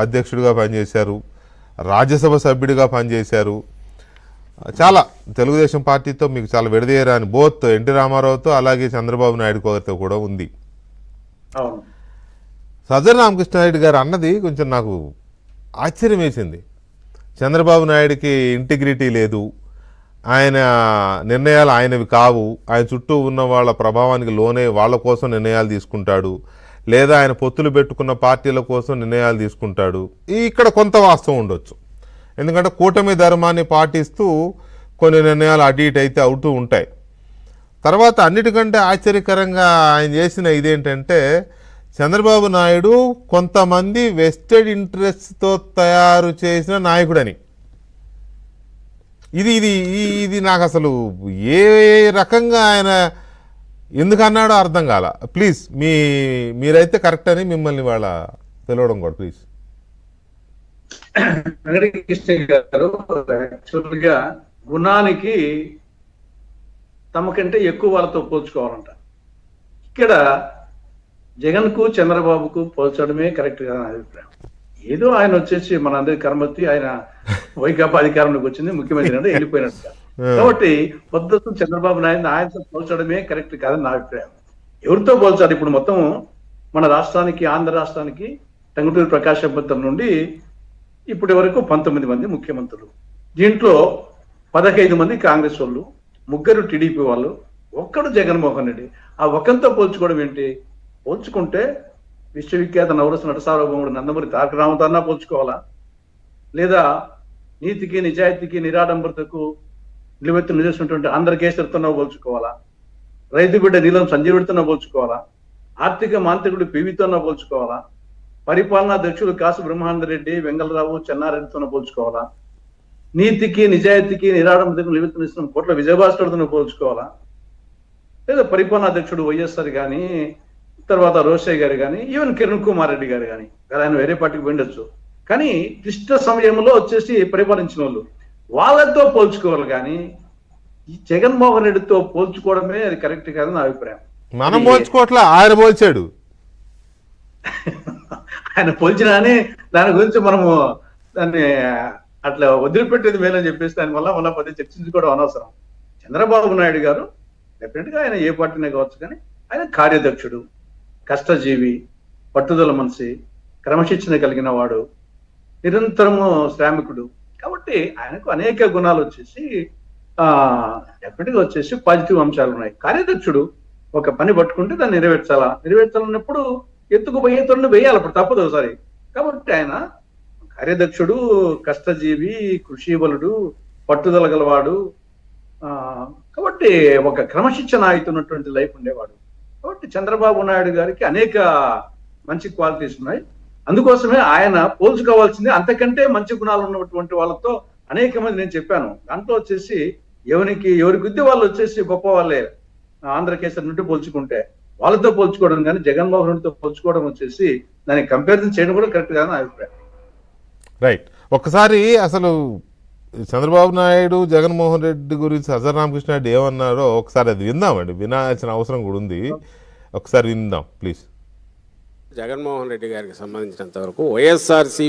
అధ్యక్షుడిగా పనిచేశారు, రాజ్యసభ సభ్యుడిగా పనిచేశారు. చాలా తెలుగుదేశం పార్టీతో మీకు చాలా విడదీయరాని బోత్ ఎన్టీ రామారావుతో అలాగే చంద్రబాబు నాయుడు గారితో కూడా ఉంది. సజ్జల రామకృష్ణారెడ్డి గారు అన్నది కొంచెం నాకు ఆశ్చర్యం వేసింది. చంద్రబాబు నాయుడికి ఇంటిగ్రిటీ లేదు, ఆయన నిర్ణయాలు ఆయనవి కావు, ఆయన చుట్టూ ఉన్న వాళ్ళ ప్రభావానికి లోనే వాళ్ళ కోసం నిర్ణయాలు తీసుకుంటాడు, లేదా ఆయన పొత్తులు పెట్టుకున్న పార్టీల కోసం నిర్ణయాలు తీసుకుంటాడు. ఇక్కడ కొంత వాస్తవం ఉండొచ్చు, ఎందుకంటే కూటమి ధర్మాన్ని పాటిస్తూ కొన్ని నిర్ణయాలు అటు ఇటు అయితే అవుతూ ఉంటాయి. తర్వాత అన్నిటికంటే ఆశ్చర్యకరంగా ఆయన చేసిన ఇదేంటంటే చంద్రబాబు నాయుడు కొంతమంది వెస్టెడ్ ఇంట్రెస్ట్తో తయారు చేసిన నాయకుడని. ఇది ఇది ఇది నాకు అసలు ఏ రకంగా ఆయన ఎందుకన్నాడో అర్థం కాల. ప్లీజ్ మీరైతే కరెక్ట్ అని మిమ్మల్ని వాళ్ళ పిలవడం కూడా ప్లీజ్. వెంకటకృష్ణ గారు యాక్చువల్గా గుణానికి తమకంటే ఎక్కువ వాళ్ళతో పోల్చుకోవాలంట. ఇక్కడ జగన్ కు చంద్రబాబుకు పోల్చడమే కరెక్ట్ గా అభిప్రాయం. ఏదో ఆయన వచ్చేసి మనందరి కర్మత్తి ఆయన వైకాపా అధికారంలోకి వచ్చింది, ముఖ్యమంత్రి అంటే వెళ్ళిపోయినట్టు. కాబట్టి పొద్దుకు చంద్రబాబు నాయుడు ఆయనతో పోల్చడమే కరెక్ట్ కాదని నా అభిప్రాయం. ఎవరితో పోల్చాలి? ఇప్పుడు మొత్తం మన రాష్ట్రానికి, ఆంధ్ర రాష్ట్రానికి టంగుటూరి ప్రకాశం పంతులు నుండి ఇప్పటి వరకు 19 మంది ముఖ్యమంత్రులు. దీంట్లో 15 మంది కాంగ్రెస్ వాళ్ళు, 3 టీడీపీ వాళ్ళు, 1 జగన్మోహన్ రెడ్డి. ఆ ఒకంతో పోల్చుకోవడం ఏంటి? పోల్చుకుంటే విశ్వవిఖ్యాత నవరస నట సార్వభౌముడు నందమూరి తారక రామారావుతో పోల్చుకోవాలా, లేదా నీతికి నిజాయితీకి నిరాడంబరతకు నిలువెత్తు నిలుస్తున్నటువంటి ఆంధ్రకేసరితో పోల్చుకోవాలా, రైతు బిడ్డ నీలం సంజీవుడితో పోల్చుకోవాలా, ఆర్థిక మాంత్రికుడు పివితో పోల్చుకోవాలా, పరిపాలనా అధ్యక్షులు కాసు బ్రహ్మానందరెడ్డి, వెంగళరావు, చెన్నారెడ్డితో పోల్చుకోవాలా, నీతికి నిజాయితీకి నిరాడంబరతకు నిలువెత్తు నిలుస్తున్న కోట్ల విజయభాస్కర్తో పోల్చుకోవాలా, లేదా పరిపాలనా అధ్యక్షుడు వైఎస్ఆర్ కానీ, తర్వాత రోషయ్య గారు కానీ, ఈవెన్ కిరణ్ కుమార్ రెడ్డి గారు కానీ, ఆయన వేరే పార్టీకి వెళ్ళొచ్చు, కానీ క్లిష్ట సమయంలో వచ్చేసి పరిపాలించిన వాళ్ళు వాళ్ళతో పోల్చుకోవాలి. కానీ ఈ జగన్మోహన్ రెడ్డితో పోల్చుకోవడమే అది కరెక్ట్ కాదని నా అభిప్రాయం. మనం పోల్చుకోవట్లా, ఆయన పోల్చాడు. ఆయన పోల్చినా అని దాని గురించి మనము దాన్ని అట్లా వదిలిపెట్టేది మేలని చెప్పేసి దాని వల్ల మళ్ళీ పది చర్చించుకోవడం అనవసరం. చంద్రబాబు నాయుడు గారు డెఫినెట్ గా ఆయన ఏ పార్టీనే కావచ్చు, కానీ ఆయన కార్యదక్షుడు, కష్టజీవి, పట్టుదల మనిషి, క్రమశిక్షణ కలిగిన వాడు, నిరంతరము శ్రామికుడు. కాబట్టి ఆయనకు అనేక గుణాలు వచ్చేసి డెఫినెట్ గా వచ్చేసి పాజిటివ్ అంశాలు ఉన్నాయి. కార్యదక్షుడు, ఒక పని పట్టుకుంటే దాన్ని నెరవేర్చాలన్నప్పుడు ఎత్తుకుపోయే తొలను వేయాలి, అప్పుడు తప్పదు ఒకసారి. కాబట్టి ఆయన కార్యదక్షుడు, కష్టజీవి, కృషిబలుడు, పట్టుదల గలవాడు. కాబట్టి ఒక క్రమశిక్షణ అవుతున్నటువంటి లైఫ్ ఉండేవాడు. కాబట్టి చంద్రబాబు నాయుడు గారికి అనేక మంచి క్వాలిటీస్ ఉన్నాయి. అందుకోసమే ఆయన పోల్చుకోవాల్సింది అంతకంటే మంచి గుణాలు ఉన్నటువంటి వాళ్ళతో అనేక మంది నేను చెప్పాను. దాంట్లో వచ్చేసి ఎవరి గుద్ది వాళ్ళు వచ్చేసి గొప్ప వాళ్ళే. ఆంధ్రకేసరి నుండి పోల్చుకుంటే వాళ్ళతో పోల్చుకోవడం కానీ జగన్మోహన్ రెడ్డితో పోల్చుకోవడం వచ్చేసి దాన్ని కంపారిజన్ చేయడం కూడా కరెక్ట్ గా నా అభిప్రాయం. రైట్. ఒక్కసారి అసలు చంద్రబాబు నాయుడు జగన్మోహన్ రెడ్డి గురించి సజ్జల రామకృష్ణారెడ్డి ఏమన్నారో ఒకసారి అది విందామండి, వినాల్సిన అవసరం కూడా ఉంది. ఒకసారి విందాం ప్లీజ్. జగన్మోహన్ రెడ్డి గారికి సంబంధించినంత వరకు వైఎస్ఆర్సీ